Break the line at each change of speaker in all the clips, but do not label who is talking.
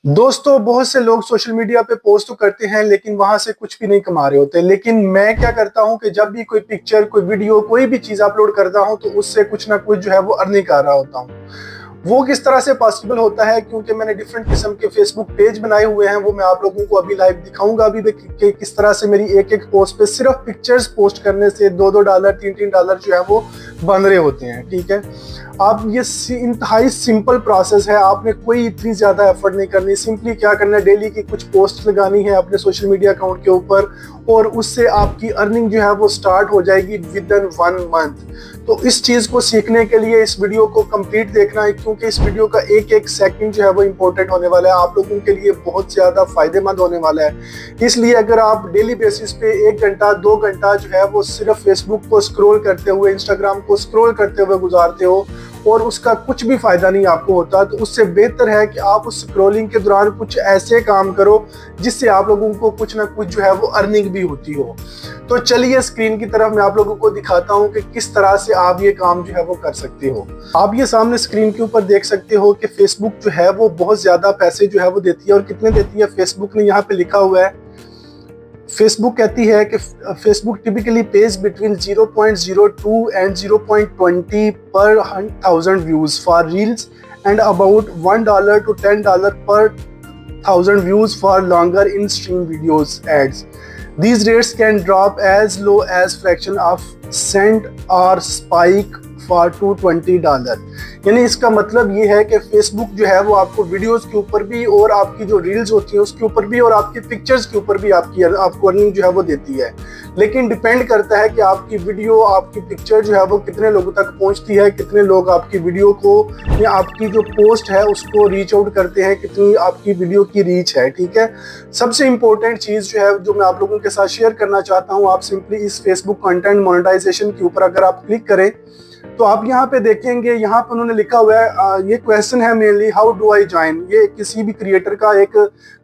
दोस्तों, बहुत से लोग सोशल मीडिया पे पोस्ट तो करते हैं लेकिन वहां से कुछ भी नहीं कमा रहे होते। लेकिन मैं क्या करता हूं कि जब भी कोई पिक्चर, कोई वीडियो, कोई भी चीज अपलोड करता हूं तो उससे कुछ ना कुछ जो है वो अर्निंग कर रहा होता हूं। वो किस तरह से पॉसिबल होता है, क्योंकि मैंने डिफरेंट किस्म के फेसबुक पेज बनाए हुए हैं। वो मैं आप लोगों को अभी लाइव दिखाऊंगा अभी कि किस तरह से मेरी एक एक पोस्ट पे सिर्फ पिक्चर्स पोस्ट करने से $2-2 $3-3 जो है वो बन रहे होते हैं। ठीक है, आप ये इंतहाई सिंपल प्रोसेस है। आपने कोई इतनी ज़्यादा एफर्ट नहीं करनी। सिंपली क्या करना है, डेली की कुछ पोस्ट लगानी है अपने सोशल मीडिया अकाउंट के ऊपर और उससे आपकी अर्निंग जो है वो स्टार्ट हो जाएगी विद इन 1 मंथ। तो इस चीज़ को सीखने के लिए इस वीडियो को कंप्लीट देखना है, क्योंकि इस वीडियो का एक एक सेकंड जो है वो इम्पोर्टेंट होने वाला है, आप लोगों के लिए बहुत ज़्यादा फायदेमंद होने वाला है। इसलिए अगर आप डेली बेसिस पे 1 घंटा 2 घंटा जो है वो सिर्फ फेसबुक को स्क्रॉल करते हुए, इंस्टाग्राम को स्क्रॉल करते हुए गुजारते हो और उसका कुछ भी फायदा नहीं आपको होता, तो उससे बेहतर है कि आप उस स्क्रॉलिंग के दौरान कुछ ऐसे काम करो जिससे आप लोगों को कुछ ना कुछ जो है वो अर्निंग भी होती हो। तो चलिए स्क्रीन की तरफ मैं आप लोगों को दिखाता हूं कि किस तरह से आप ये काम जो है वो कर सकते हो। आप ये सामने स्क्रीन के ऊपर देख सकते हो कि फेसबुक जो है वो बहुत ज्यादा पैसे जो है वो देती है। और कितने देती है, फेसबुक ने यहाँ पे लिखा हुआ है। फेसबुक कहती है कि Facebook typically page between 0.02 and 0.20 पर 1,000 views for reels and about $1 to $10 पर 1,000 views for longer in stream videos ads. These rates can drop as low as fraction of cent or spike for $220। यानी इसका मतलब ये है कि Facebook जो है वो आपको वीडियोस के ऊपर भी और आपकी जो रील्स होती हैं उसके ऊपर भी और आपकी पिक्चर्स के ऊपर भी आपको अर्निंग जो है वो देती है। लेकिन डिपेंड करता है कि आपकी वीडियो, आपकी पिक्चर जो है वो कितने लोगों तक पहुंचती है, कितने लोग आपकी वीडियो को या आपकी जो पोस्ट है उसको रीच आउट करते हैं, कितनी आपकी वीडियो की रीच है। ठीक है, सबसे इंपॉर्टेंट चीज़ जो है जो मैं आप लोगों के साथ शेयर करना चाहता हूँ, आप सिंपली इस फेसबुक कंटेंट मोनेटाइजेशन के ऊपर अगर आप क्लिक करें तो आप यहाँ पे देखेंगे, यहाँ पे उन्होंने लिखा हुआ है, ये क्वेश्चन है mainly, how do I join. ये किसी भी क्रिएटर का एक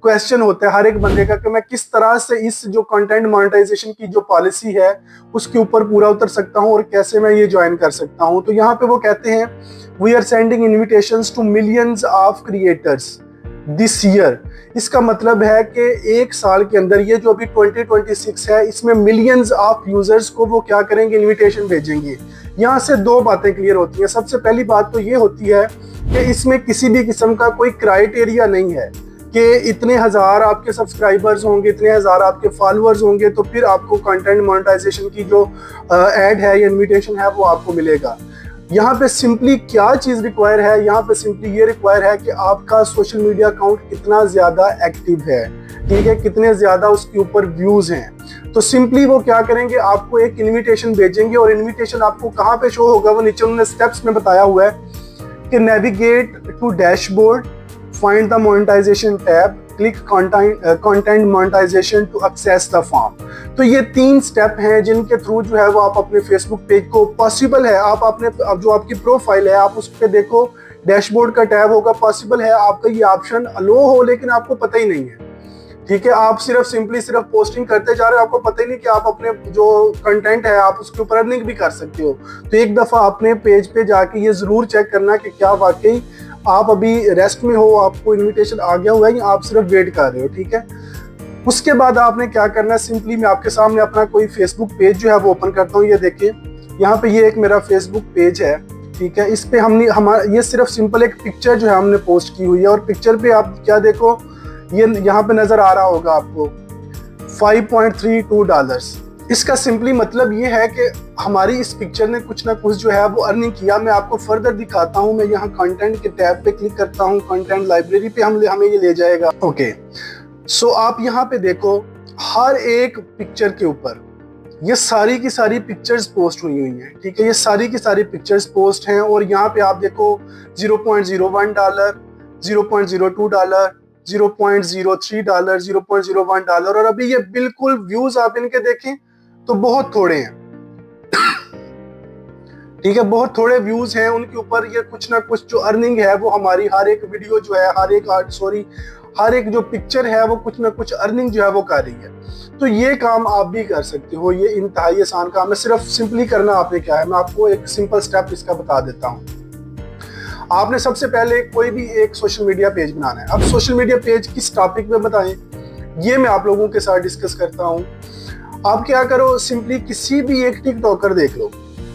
क्वेश्चन होता है हर एक बंदे का कि मैं किस तरह से इस जो कंटेंट मोनेटाइजेशन की जो पॉलिसी है उसके ऊपर पूरा उतर सकता हूँ और कैसे मैं ये ज्वाइन कर सकता हूँ। तो यहाँ पे वो कहते हैं, we are sending invitations to millions of creators this year. इसका मतलब है कि एक साल के अंदर, ये जो अभी 2026 है, इसमें मिलियंस ऑफ यूजर्स को वो क्या करेंगे, इनविटेशन भेजेंगे। यहाँ से दो बातें क्लियर होती हैं। सबसे पहली बात तो ये होती है कि इसमें किसी भी किस्म का कोई क्राइटेरिया नहीं है कि इतने हजार आपके सब्सक्राइबर्स होंगे, इतने हजार आपके फॉलोअर्स होंगे तो फिर आपको कंटेंट मोनेटाइजेशन की जो एड है या इन्विटेशन है वो आपको मिलेगा। यहाँ पे सिंपली क्या चीज़ रिक्वायर है, यहाँ पे सिंपली ये रिक्वायर है कि आपका सोशल मीडिया अकाउंट कितना ज़्यादा एक्टिव है। ठीक है, कितने ज़्यादा उसके ऊपर व्यूज़ हैं। तो सिंपली वो क्या करेंगे, आपको एक इनविटेशन भेजेंगे और इनविटेशन आपको कहाँ पे शो होगा, वो नीचे उन्होंने स्टेप्स में बताया हुआ है कि navigate to dashboard, find the monetization tab, click content monetization to access the form. तो ये 3 स्टेप हैं जिनके थ्रू जो है वो आप अपने फेसबुक पेज को, पॉसिबल है आप अपने जो आपकी प्रोफाइल है आप उस पर देखो, डैशबोर्ड का टैब होगा, पॉसिबल है आपका ये ऑप्शन अलो हो लेकिन आपको पता ही नहीं है। ठीक है, आप सिर्फ पोस्टिंग करते जा रहे हो, आपको पता ही नहीं कि आप अपने जो कंटेंट है आप उसके ऊपर अर्निंग भी कर सकते हो। तो एक दफ़ा अपने पेज पे जाके ये ज़रूर चेक करना कि क्या वाकई आप अभी रेस्ट में हो, आपको इनविटेशन आ गया हुआ है या आप सिर्फ वेट कर रहे हो। ठीक है, उसके बाद आपने क्या करना है, सिंपली मैं आपके सामने अपना कोई फेसबुक पेज जो है वो ओपन करता हूँ। ये देखिए, यहाँ पे ये एक मेरा फेसबुक पेज है। ठीक है, इस पे हमने ये सिर्फ सिंपल एक पिक्चर जो है हमने पोस्ट की हुई है और पिक्चर पे आप क्या देखो, ये यहाँ पे नजर आ रहा होगा आपको $5.32। इसका सिंपली मतलब ये है कि हमारी इस पिक्चर ने कुछ ना कुछ जो है वो अर्निंग किया। मैं आपको फर्दर दिखाता हूँ। मैं यहाँ कंटेंट के टैब पे क्लिक करता हूँ, कंटेंट लाइब्रेरी पे हमें ये ले जाएगा। ओके, सो आप यहाँ पे देखो, हर एक पिक्चर के ऊपर ये सारी की सारी पिक्चर्स पोस्ट हुई हैं। ठीक है, ये सारी की सारी पिक्चर्स पोस्ट हैं और यहाँ पे आप देखो $0.01, $0.02, $0.03, $0.01 और अभी ये बिल्कुल व्यूज आप इनके देखें तो बहुत थोड़े हैं। ठीक है, बहुत थोड़े व्यूज हैं उनके ऊपर। ये कुछ ना कुछ जो अर्निंग है वो हमारी हर एक वीडियो जो है, हर एक जो पिक्चर है वो कुछ ना कुछ अर्निंग जो है वो कर रही है। तो ये काम आप भी कर सकते हो। ये इंतहाई आसान काम है। सिर्फ सिंपली करना आपने क्या है, मैं आपको एक सिंपल स्टेप इसका बता देता हूँ। आपने सबसे पहले कोई भी एक सोशल मीडिया पेज बनाना है। अब सोशल मीडिया पेज किस टॉपिक पे बताएं, ये मैं आप लोगों के साथ डिस्कस करता हूं। आप क्या करो, सिंपली किसी भी एक टिकटॉकर देख लो,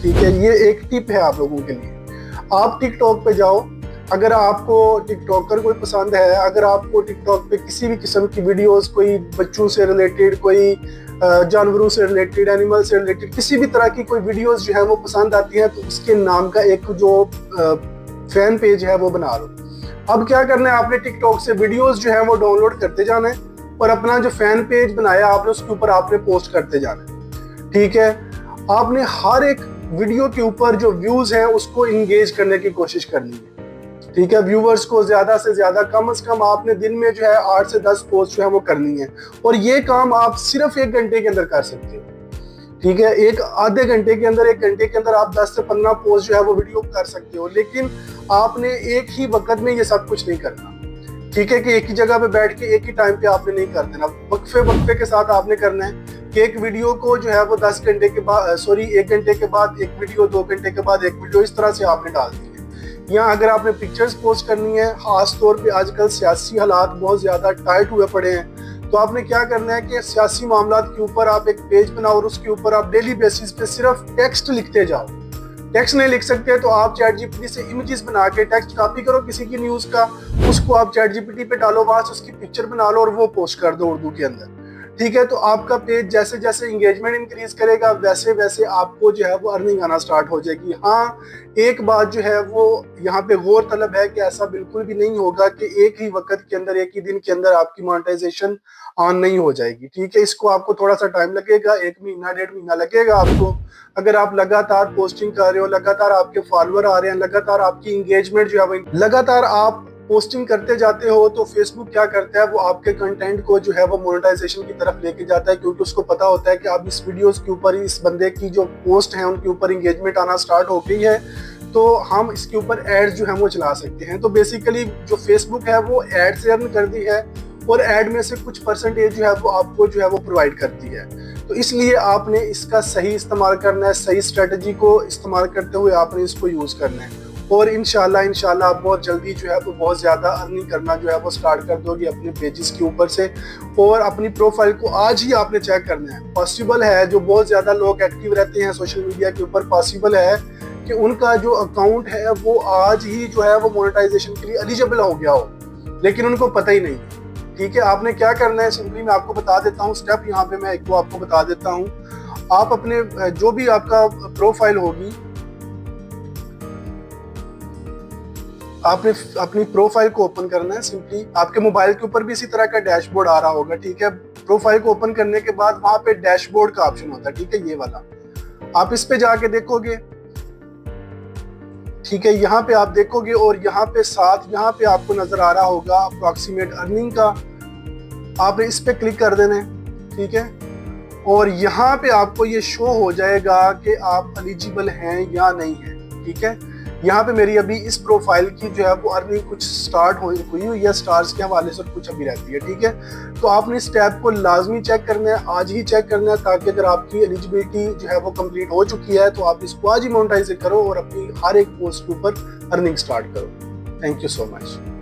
ठीक है, ये एक टिप है आप लोगों के लिए। आप टिकटॉक पे जाओ, अगर आपको टिकटॉकर कोई पसंद है, अगर आपको टिकटॉक पे किसी भी किस्म की वीडियोस, कोई बच्चों से रिलेटेड, कोई जानवरों से रिलेटेड, एनिमल से रिलेटेड, किसी भी तरह की कोई वीडियोस जो है वो पसंद आती है, तो उसके नाम का एक जो फैन पेज है वो बना लो। अब क्या करना है, आपने टिकटॉक से वीडियोस जो है वो डाउनलोड करते जाना है और अपना जो फैन पेज बनाया आपने उसके ऊपर आपने पोस्ट करते जाना है, ठीक है। आपने हर एक वीडियो के ऊपर जो व्यूज हैं उसको इंगेज करने की कोशिश करनी है, ठीक है। व्यूवर्स को ज्यादा से ज्यादा, कम से कम आपने दिन में जो है 8 से 10 पोस्ट जो है वो करनी है, और ये काम आप सिर्फ 1 घंटे के अंदर कर सकते हो, ठीक है। एक आधे घंटे के अंदर, 1 घंटे के अंदर आप 10 से 15 पोस्ट जो है वो वीडियो कर सकते हो, लेकिन आपने एक ही वक्त में ये सब कुछ नहीं करना, ठीक है, कि एक ही जगह पे बैठ के एक ही टाइम पे आपने नहीं कर देना। वक्फे वक्फे के साथ आपने करना है कि एक वीडियो को जो है वो 10 घंटे के बाद, 1 घंटे के बाद एक वीडियो, 2 घंटे के बाद एक वीडियो, इस तरह से आपने डाल दी है। या अगर आपने पिक्चर्स पोस्ट करनी है, खास तौर पे आजकल सियासी हालात बहुत ज्यादा टाइट हुए पड़े हैं, तो आपने क्या करना है कि सियासी मामलात के ऊपर आप एक पेज बनाओ और उसके ऊपर आप डेली बेसिस पे सिर्फ टेक्स्ट लिखते जाओ। टेक्स्ट नहीं लिख सकते तो आप चैट जीपीटी से इमेजेस बना के टेक्स्ट कॉपी करो किसी की न्यूज का, उसको आप चैट जीपीटी पे डालो, वहां से उसकी पिक्चर बना लो और वो पोस्ट कर दो उर्दू के अंदर, ठीक है। तो आपका पेज जैसे जैसे इंगेजमेंट इंक्रीज करेगा वैसे वैसे आपको जो है वो अर्निंग आना स्टार्ट हो जाएगी। हाँ, एक बात जो है वो यहाँ पे गौर तलब है कि ऐसा बिल्कुल भी नहीं होगा कि एक ही वक्त के अंदर, एक ही दिन के अंदर आपकी मोनेटाइजेशन ऑन नहीं हो जाएगी, ठीक है। इसको आपको थोड़ा सा टाइम लगेगा, 1 महीना 1.5 महीना लगेगा आपको। अगर आप लगातार पोस्टिंग कर रहे हो, लगातार आपके फॉलोअर आ रहे हैं, लगातार आपकी इंगेजमेंट जो है वो, लगातार आप पोस्टिंग करते जाते हो, तो फेसबुक क्या करता है, वो आपके कंटेंट को जो है वो मोनेटाइजेशन की तरफ लेके जाता है, क्योंकि उसको पता होता है कि अब इस वीडियोस के ऊपर, इस बंदे की जो पोस्ट है उनके ऊपर इंगेजमेंट आना स्टार्ट हो गई है, तो हम इसके ऊपर एड जो है वो चला सकते हैं। तो बेसिकली जो फेसबुक है वो एड से अर्न कर दी है, और एड में से कुछ परसेंटेज जो है वो आपको जो है वो प्रोवाइड करती है। तो इसलिए आपने इसका सही इस्तेमाल करना है, सही स्ट्रेटजी को इस्तेमाल करते हुए आपने इसको यूज करना है, और इंशाल्लाह आप बहुत जल्दी जो है वो बहुत ज़्यादा अर्निंग करना जो है वो स्टार्ट कर दोगे अपने पेजेस के ऊपर से। और अपनी प्रोफाइल को आज ही आपने चेक करना है। पॉसिबल है, जो बहुत ज़्यादा लोग एक्टिव रहते हैं सोशल मीडिया के ऊपर, पॉसिबल है कि उनका जो अकाउंट है वो आज ही जो है वो मोनेटाइजेशन के लिए एलिजिबल हो गया हो, लेकिन उनको पता ही नहीं, ठीक है। आपने क्या करना है, सिंपली मैं आपको बता देता हूँ स्टेप, यहाँ पे मैं एक को आपको बता देता हूँ। आप अपने जो भी आपका प्रोफाइल होगी, आपने अपनी प्रोफाइल को ओपन करना है। सिंपली आपके मोबाइल के ऊपर भी इसी तरह का डैशबोर्ड आ रहा होगा, ठीक है। प्रोफाइल को ओपन करने के बाद वहां पे डैशबोर्ड का ऑप्शन होता है, ठीक है, ये वाला आप इस पे जाके देखोगे, ठीक है। यहाँ पे आप देखोगे और यहाँ पे साथ यहाँ पे आपको नजर आ रहा होगा अप्रोक्सीमेट अर्निंग का, आपने इस पे क्लिक कर देना है, ठीक है। और यहाँ पे आपको ये शो हो जाएगा कि आप एलिजिबल हैं या नहीं है, ठीक है। यहाँ पे मेरी अभी इस प्रोफाइल की जो है वो अर्निंग कुछ स्टार्ट हुई हुई है, स्टार्स के हवाले से कुछ अभी रहती है, ठीक है। तो आपने इस टैब को लाजमी चेक करना है, आज ही चेक करना है, ताकि अगर आपकी एलिजिबिलिटी जो है वो कंप्लीट हो चुकी है तो आप इसको आज ही मोनेटाइज करो और अपनी हर एक पोस्ट के ऊपर अर्निंग स्टार्ट करो। Thank you so much.